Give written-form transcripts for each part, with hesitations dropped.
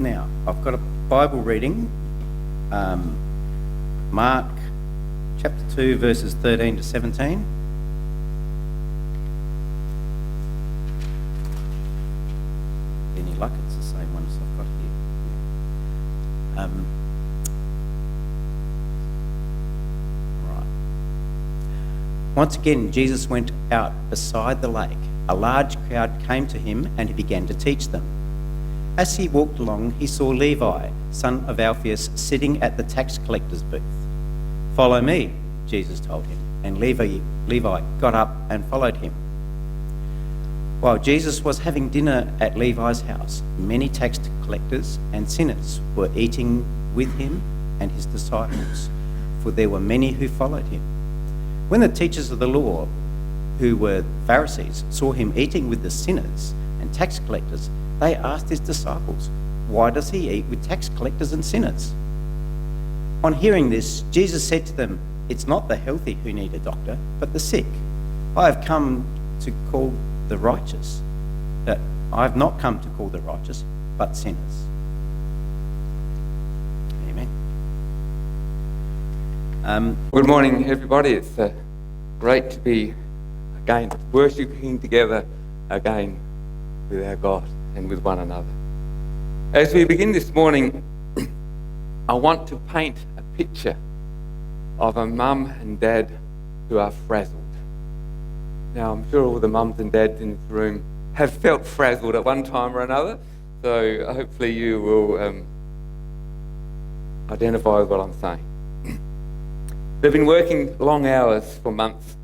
Now, I've got a Bible reading, Mark chapter 2, verses 13 to 17. Any luck, it's the same one as I've got here. Right. Once again, Jesus went out beside the lake. A large crowd came to him and he began to teach them. As he walked along, he saw Levi, son of Alphaeus, sitting at the tax collector's booth. "Follow me," Jesus told him, and Levi got up and followed him. While Jesus was having dinner at Levi's house, many tax collectors and sinners were eating with him and his disciples, for there were many who followed him. When the teachers of the law, who were Pharisees, saw him eating with the sinners and tax collectors, they asked his disciples, "Why does he eat with tax collectors and sinners?" On hearing this, Jesus said to them, "It's not the healthy who need a doctor, but the sick. I have come to call the righteous. I have not come to call the righteous, but sinners." Amen. Good morning, everybody. It's great to be again worshipping together again with our God and with one another. As we begin this morning, I want to paint a picture of a mum and dad who are frazzled. Now, I'm sure all the mums and dads in this room have felt frazzled at one time or another, so hopefully you will identify with what I'm saying. They've been working long hours for months,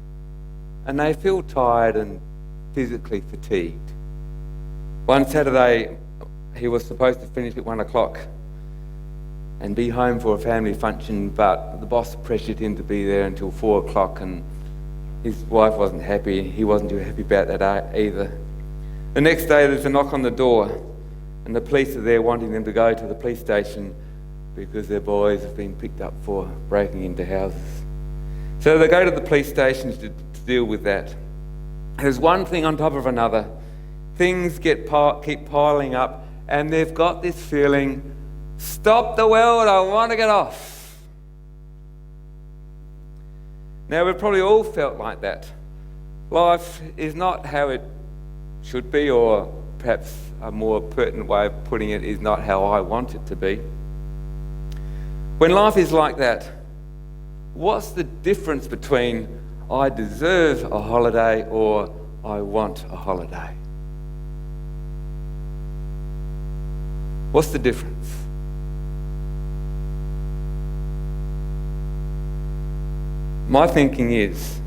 and they feel tired and physically fatigued. One Saturday, he was supposed to finish at 1 o'clock and be home for a family function, but the boss pressured him to be there until 4 o'clock, and his wife wasn't happy. He wasn't too happy about that either. The next day, there's a knock on the door, and the police are there wanting them to go to the police station because their boys have been picked up for breaking into houses. So they go to the police station to deal with that. There's one thing on top of another. Things keep piling up, and they've got this feeling, "Stop the world, I want to get off." Now, we've probably all felt like that. Life is not how it should be, or perhaps a more pertinent way of putting it is not how I want it to be. When life is like that, what's the difference between I deserve a holiday or I want a holiday? What's the difference? My thinking is,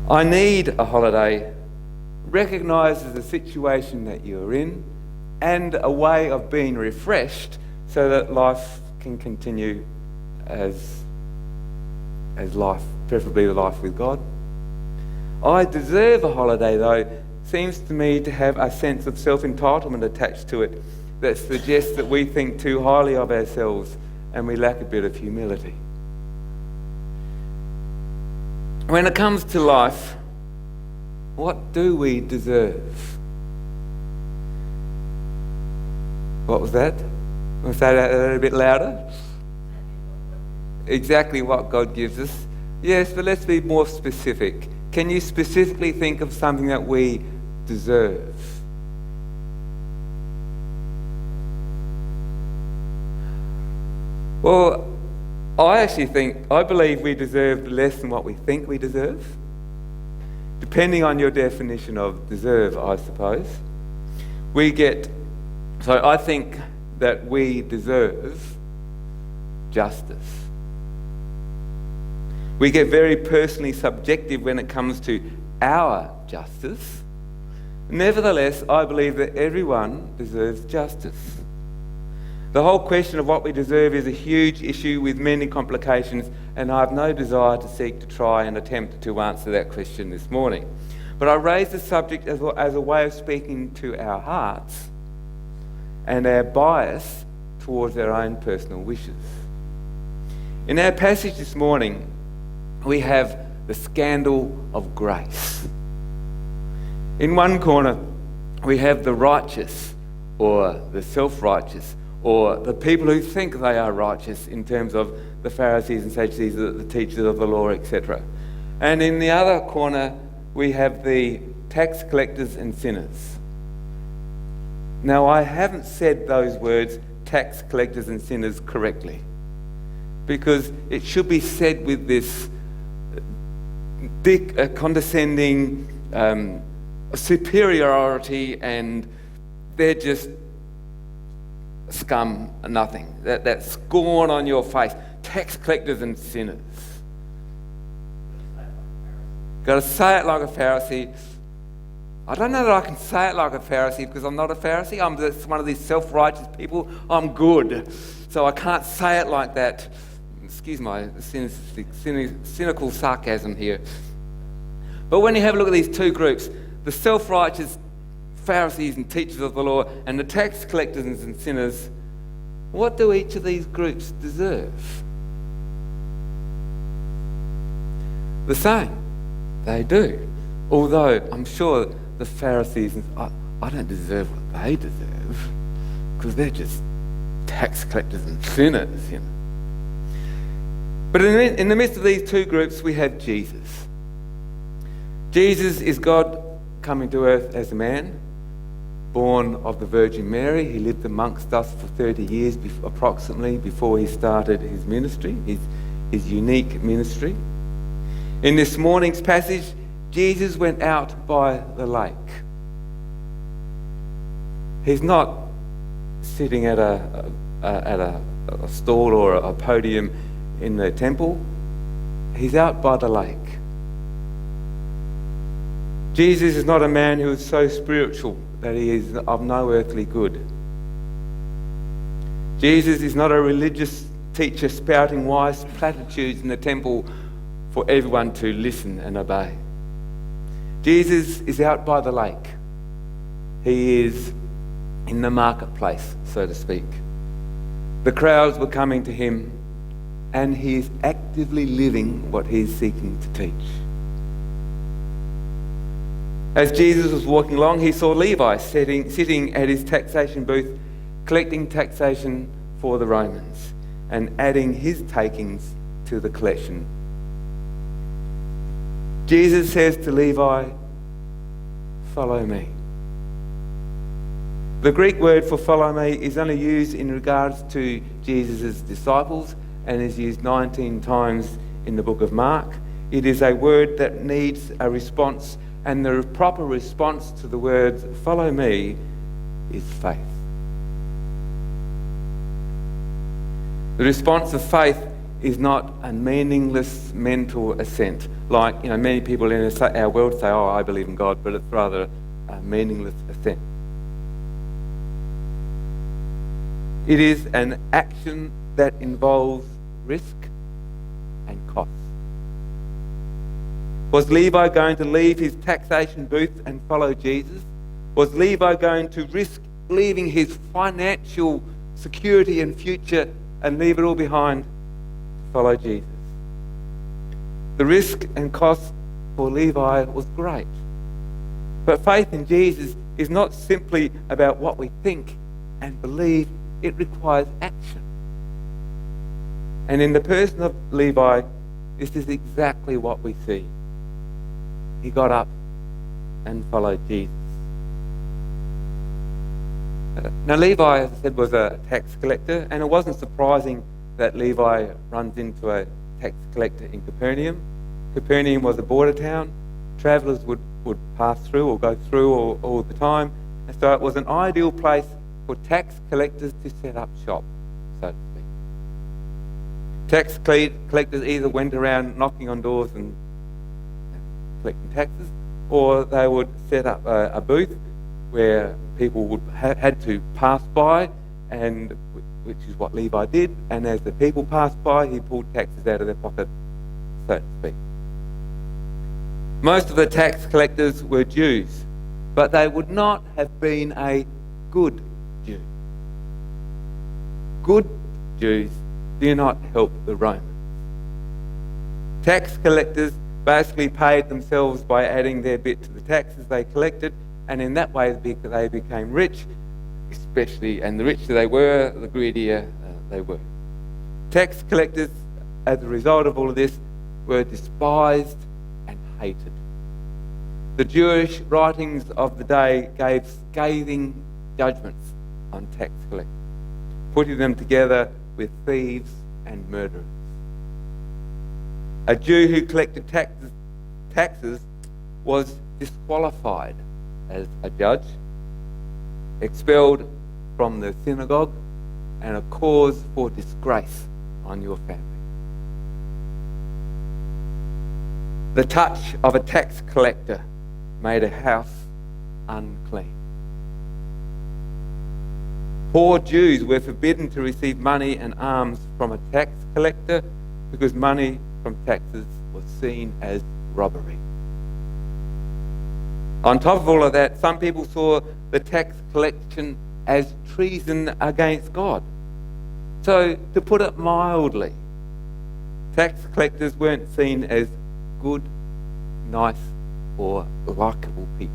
I need a holiday recognises the situation that you're in and a way of being refreshed so that life can continue as life, preferably life with God. I deserve a holiday, though, seems to me to have a sense of self-entitlement attached to it that suggests that we think too highly of ourselves and we lack a bit of humility. When it comes to life, what do we deserve? What was that? Want to say that a little bit louder? Exactly what God gives us. Yes, but let's be more specific. Can you specifically think of something that we deserve? Well, I believe we deserve less than what we think we deserve. Depending on your definition of deserve, I suppose. So I think that we deserve justice. We get very personally subjective when it comes to our justice. Nevertheless, I believe that everyone deserves justice. The whole question of what we deserve is a huge issue with many complications, and I have no desire to seek to try and attempt to answer that question this morning. But I raise the subject as a way of speaking to our hearts and our bias towards our own personal wishes. In our passage this morning, we have the scandal of grace. In one corner, we have the righteous or the self-righteous, or the people who think they are righteous in terms of the Pharisees and Sadducees, the teachers of the law, etc. And in the other corner, we have the tax collectors and sinners. Now, I haven't said those words, tax collectors and sinners, correctly, because it should be said with this condescending superiority, and they're just scum, nothing. That scorn on your face. Tax collectors and sinners. Got to say it like a Pharisee. I don't know that I can say it like a Pharisee because I'm not a Pharisee. I'm just one of these self-righteous people. I'm good, so I can't say it like that. Excuse my cynical sarcasm here. But when you have a look at these two groups, the self-righteous Pharisees and teachers of the law and the tax collectors and sinners, what do each of these groups deserve? The same. They do. Although I'm sure the Pharisees, I don't deserve what they deserve because they're just tax collectors and sinners, you know. But in the midst of these two groups, we have Jesus. Jesus is God coming to earth as a man, born of the Virgin Mary. He lived amongst us for 30 years approximately before he started his ministry, his unique ministry. In this morning's passage, Jesus went out by the lake. He's not sitting at a stall or a podium in the temple. He's out by the lake. Jesus is not a man who is so spiritual that he is of no earthly good. Jesus is not a religious teacher spouting wise platitudes in the temple for everyone to listen and obey. Jesus is out by the lake. He is in the marketplace, so to speak. The crowds were coming to him, and he is actively living what he is seeking to teach. As Jesus was walking along, he saw Levi sitting at his taxation booth, collecting taxation for the Romans and adding his takings to the collection. Jesus says to Levi, "Follow me." The Greek word for follow me is only used in regards to Jesus' disciples and is used 19 times in the book of Mark. It is a word that needs a response, and the proper response to the words follow me is faith. The response of faith is not a meaningless mental assent. Like, many people in our world say, "Oh, I believe in God," but it's rather a meaningless assent. It is an action that involves risk and cost. Was Levi going to leave his taxation booth and follow Jesus? Was Levi going to risk leaving his financial security and future and leave it all behind to follow Jesus? The risk and cost for Levi was great. But faith in Jesus is not simply about what we think and believe. It requires action. And in the person of Levi, this is exactly what we see. He got up and followed Jesus. Now, Levi, as I said, was a tax collector, and it wasn't surprising that Levi runs into a tax collector in Capernaum. Capernaum was a border town. Travellers would pass through or go through all the time, and so it was an ideal place for tax collectors to set up shop, so to speak. Tax collectors either went around knocking on doors and collecting taxes, or they would set up a booth where people would had to pass by, and which is what Levi did. And as the people passed by, he pulled taxes out of their pocket, so to speak. Most of the tax collectors were Jews, but they would not have been a good Jew. Good Jews do not help the Romans. Tax collectors basically paid themselves by adding their bit to the taxes they collected, and in that way they became rich, especially, and the richer they were, the greedier they were. Tax collectors, as a result of all of this, were despised and hated. The Jewish writings of the day gave scathing judgments on tax collectors, putting them together with thieves and murderers. A Jew who collected taxes was disqualified as a judge, expelled from the synagogue, and a cause for disgrace on your family. The touch of a tax collector made a house unclean. Poor Jews were forbidden to receive money and alms from a tax collector because money from taxes was seen as robbery. On top of all of that, some people saw the tax collection as treason against God. So, to put it mildly, tax collectors weren't seen as good, nice, or likable people.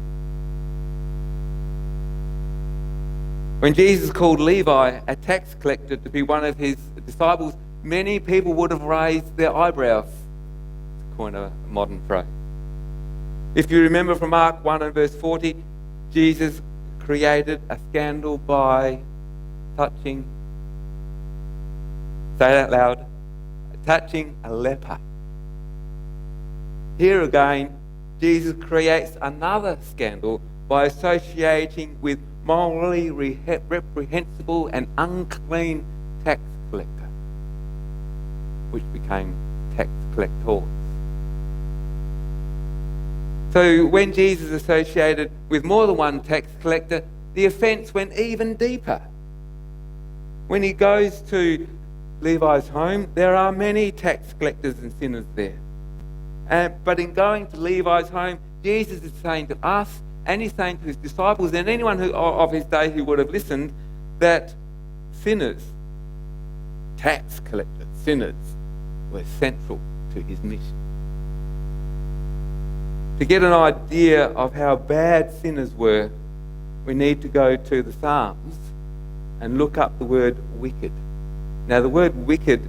When Jesus called Levi, a tax collector, to be one of his disciples, many people would have raised their eyebrows, to coin a modern phrase. If you remember from Mark 1 and verse 40, Jesus created a scandal by touching, say it out loud, touching a leper. Here again, Jesus creates another scandal by associating with morally reprehensible and unclean tax collector, which became tax collectors. So when Jesus associated with more than one tax collector, the offence went even deeper. When he goes to Levi's home, there are many tax collectors and sinners there. But in going to Levi's home, Jesus is saying to us, and he's saying to his disciples, and anyone of his day who would have listened, that sinners, tax collectors, sinners, were central to his mission. To get an idea of how bad sinners were, we need to go to the Psalms and look up the word wicked. Now, the word wicked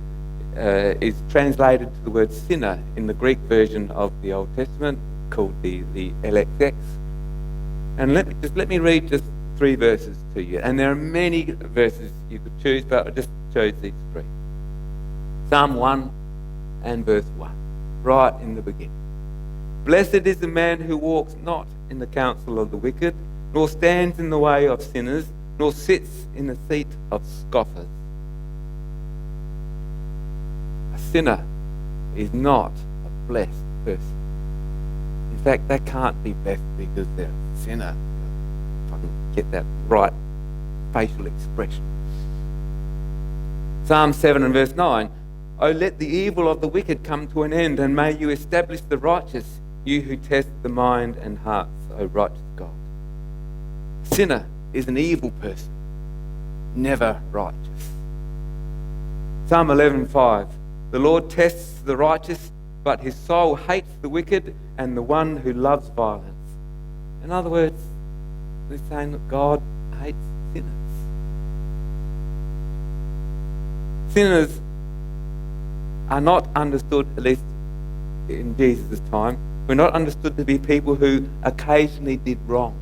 is translated to the word sinner in the Greek version of the Old Testament, called the LXX. And let me read just 3 verses to you. And there are many verses you could choose, but I just chose these 3. Psalm 1 and verse 1, right in the beginning. Blessed is the man who walks not in the counsel of the wicked, nor stands in the way of sinners, nor sits in the seat of scoffers. A sinner is not a blessed person. In fact, they can't be blessed because they're a sinner. If I can get that right facial expression. Psalm 7 and verse 9. Oh, let the evil of the wicked come to an end, and may you establish the righteous, you who test the mind and hearts, O righteous God. A sinner is an evil person, never righteous. Psalm 11:5. The Lord tests the righteous, but his soul hates the wicked and the one who loves violence. In other words, we're saying that God hates sinners. Sinners are not understood, at least in Jesus' time, we're not understood to be people who occasionally did wrong.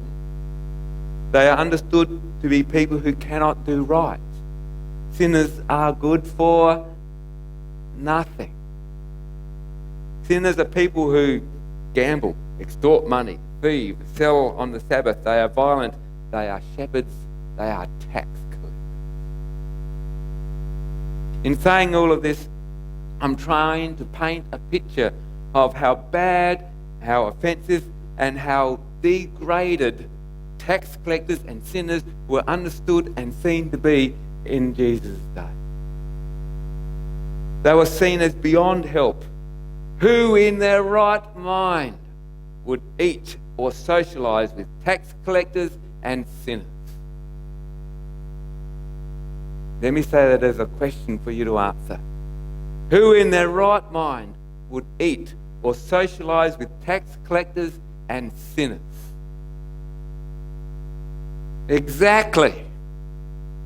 They are understood to be people who cannot do right. Sinners are good for nothing. Sinners are people who gamble, extort money, thieve, sell on the Sabbath. They are violent. They are shepherds. They are tax collectors. In saying all of this, I'm trying to paint a picture of how bad, how offensive, and how degraded tax collectors and sinners were understood and seen to be in Jesus' day. They were seen as beyond help. Who in their right mind would eat or socialise with tax collectors and sinners? Let me say that as a question for you to answer. Who in their right mind would eat or socialise with tax collectors and sinners? Exactly.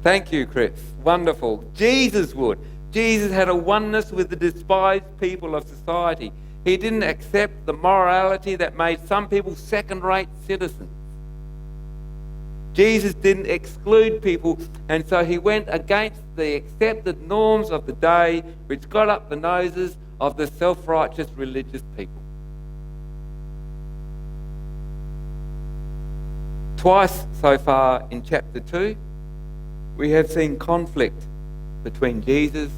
Thank you, Chris. Wonderful. Jesus would. Jesus had a oneness with the despised people of society. He didn't accept the morality that made some people second-rate citizens. Jesus didn't exclude people, and so he went against the accepted norms of the day, which got up the noses of the self-righteous religious people. Twice so far in chapter 2, we have seen conflict between Jesus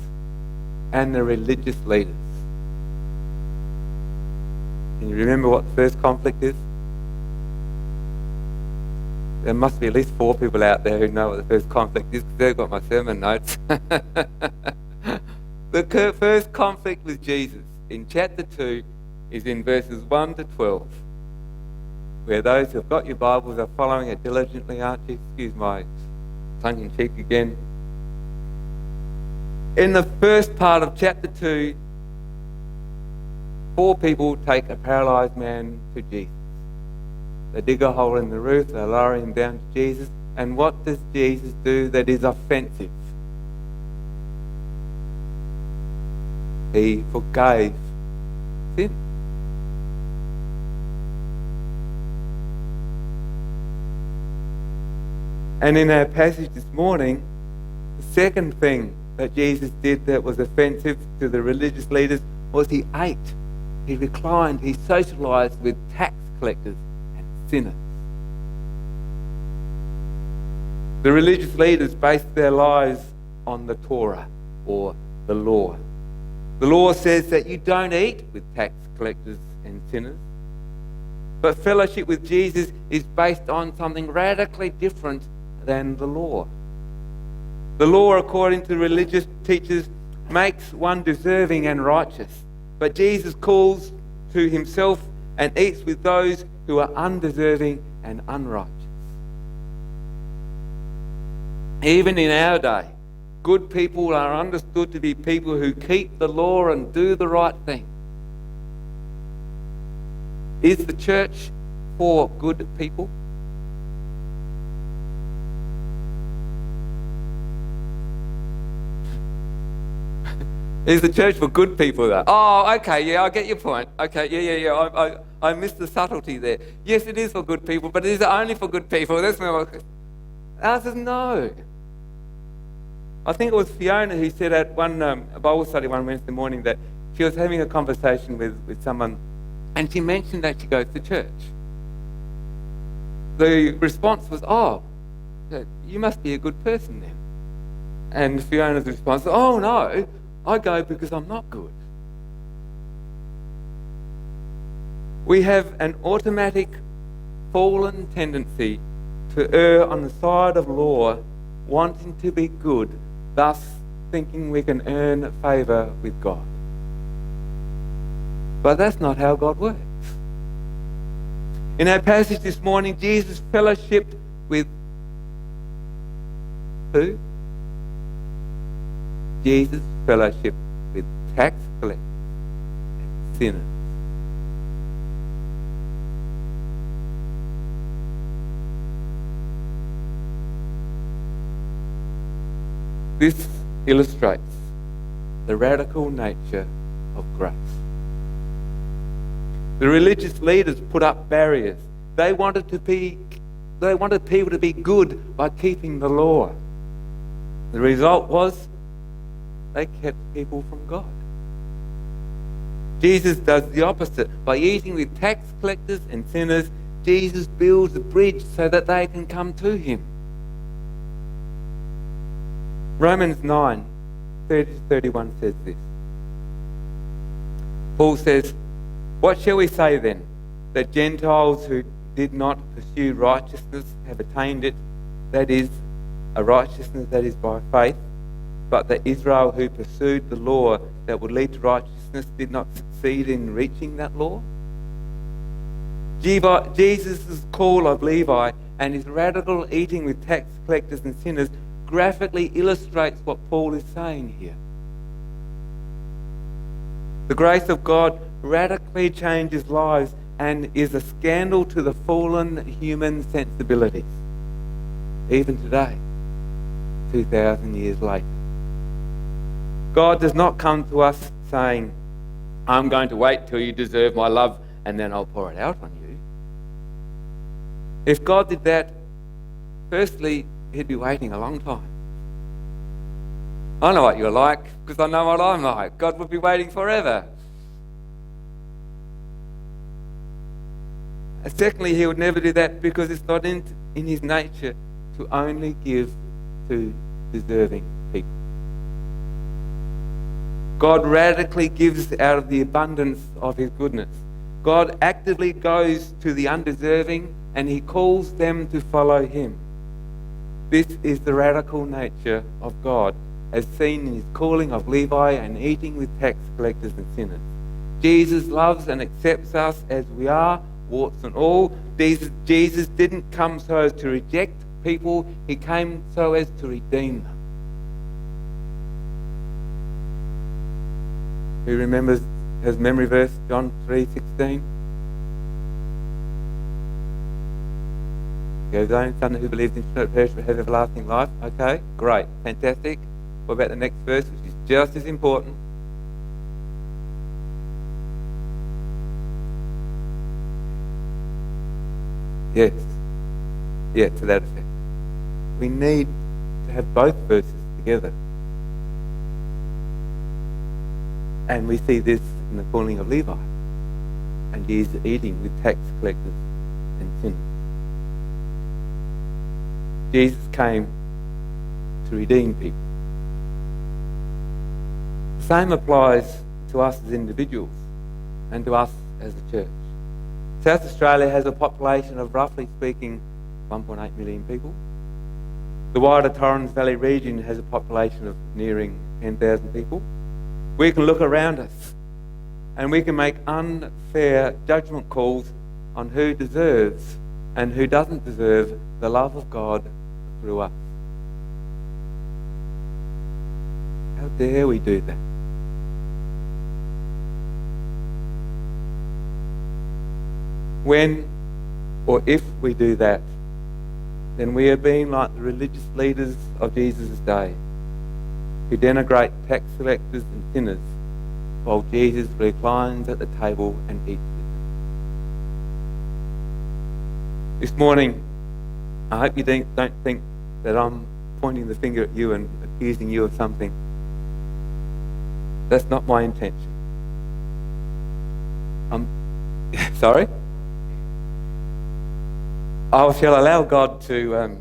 and the religious leaders. Can you remember what the first conflict is? There must be at least 4 people out there who know what the first conflict is, because they've got my sermon notes. The first conflict with Jesus in chapter 2 is in verses 1 to 12, where those who have got your Bibles are following it diligently, aren't you? Excuse my tongue-in-cheek again. In the first part of chapter 2, 4 people take a paralysed man to Jesus. They dig a hole in the roof, they lower him down to Jesus, and what does Jesus do that is offensive? He forgave sin. And in our passage this morning, the second thing that Jesus did that was offensive to the religious leaders was he ate, he reclined, he socialised with tax collectors and sinners. The religious leaders based their lives on the Torah, or the law. The law says that you don't eat with tax collectors and sinners. But fellowship with Jesus is based on something radically different than the law. The law, according to religious teachers, makes one deserving and righteous. But Jesus calls to himself and eats with those who are undeserving and unrighteous. Even in our day, good people are understood to be people who keep the law and do the right thing. Is the church for good people? Is the church for good people though? Oh, okay, yeah, I get your point. Okay, yeah. I missed the subtlety there. Yes, it is for good people, but is it only for good people? That's my answer is no. I think it was Fiona who said at one Bible study one Wednesday morning that she was having a conversation with someone, and she mentioned that she goes to church. The response was, "Oh, you must be a good person then." And Fiona's response was, "Oh no, I go because I'm not good." We have an automatic fallen tendency to err on the side of law, wanting to be good, thus thinking we can earn favour with God. But that's not how God works. In our passage this morning, Jesus fellowshipped with who? Jesus fellowship with tax collectors and sinners. This illustrates the radical nature of grace. The religious leaders put up barriers. They wanted people to be good by keeping the law. The result was they kept people from God. Jesus does the opposite. By eating with tax collectors and sinners, Jesus builds a bridge so that they can come to him. Romans 9, 30-31 says this. Paul says, "What shall we say then? That Gentiles who did not pursue righteousness have attained it, that is, a righteousness that is by faith, but that Israel who pursued the law that would lead to righteousness did not succeed in reaching that law?" Jesus' call of Levi and his radical eating with tax collectors and sinners graphically illustrates what Paul is saying here. The grace of God radically changes lives and is a scandal to the fallen human sensibilities. Even today, 2,000 years later. God does not come to us saying, I'm going to wait till you deserve my love and then I'll pour it out on you. If God did that, firstly, he'd be waiting a long time. I know what you're like because I know what I'm like. God would be waiting forever. And secondly, he would never do that because it's not in his nature to only give to deserving people. God radically gives out of the abundance of his goodness. God actively goes to the undeserving and he calls them to follow him. This is the radical nature of God, as seen in his calling of Levi and eating with tax collectors and sinners. Jesus loves and accepts us as we are, warts and all. Jesus didn't come so as to reject people, he came so as to redeem them. Who remembers his memory verse, John 3:16? Goes on, son who believes in shall not perish but have everlasting life. Okay, great, fantastic. What about the next verse, which is just as important? Yes. Yeah, to that effect. We need to have both verses together. And we see this in the calling of Levi. And he is eating with tax collectors and sinners. Jesus came to redeem people. The same applies to us as individuals and to us as a church. South Australia has a population of, roughly speaking, 1.8 million people. The wider Torrens Valley region has a population of nearing 10,000 people. We can look around us and we can make unfair judgment calls on who deserves and who doesn't deserve the love of God through us. How dare we do that? When or if we do that, then we are being like the religious leaders of Jesus' day, who denigrate tax collectors and sinners while Jesus reclines at the table and eats with them. This morning, I hope you don't think that I'm pointing the finger at you and accusing you of something. That's not my intention. Sorry? I shall allow God to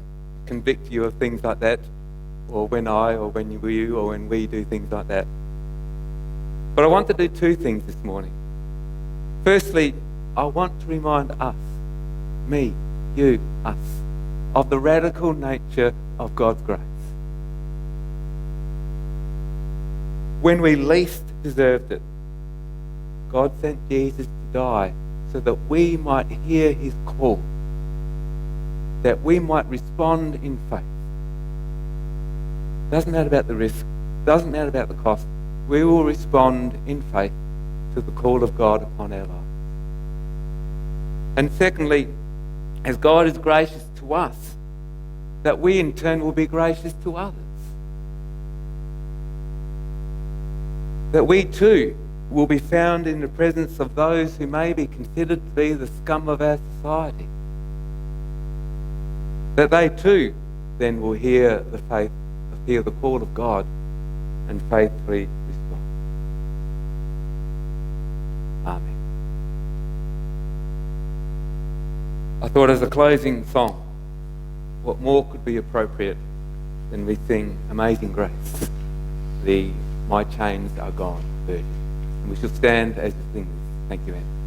convict you of things like that, or when you, or when we do things like that. But I want to do two things this morning. Firstly, I want to remind us, me, you, us, of the radical nature of God's grace. When we least deserved it, God sent Jesus to die so that we might hear his call, that we might respond in faith. Doesn't matter about the risk, doesn't matter about the cost. We will respond in faith to the call of God upon our lives. And secondly, as God is gracious to us, that we in turn will be gracious to others. That we too will be found in the presence of those who may be considered to be the scum of our society. That they too then will hear the call of God and faithfully respond. Amen. I thought as a closing song, what more could be appropriate than we sing Amazing Grace, the My Chains Are Gone version. And we shall stand as we sing this. Thank you, Anne.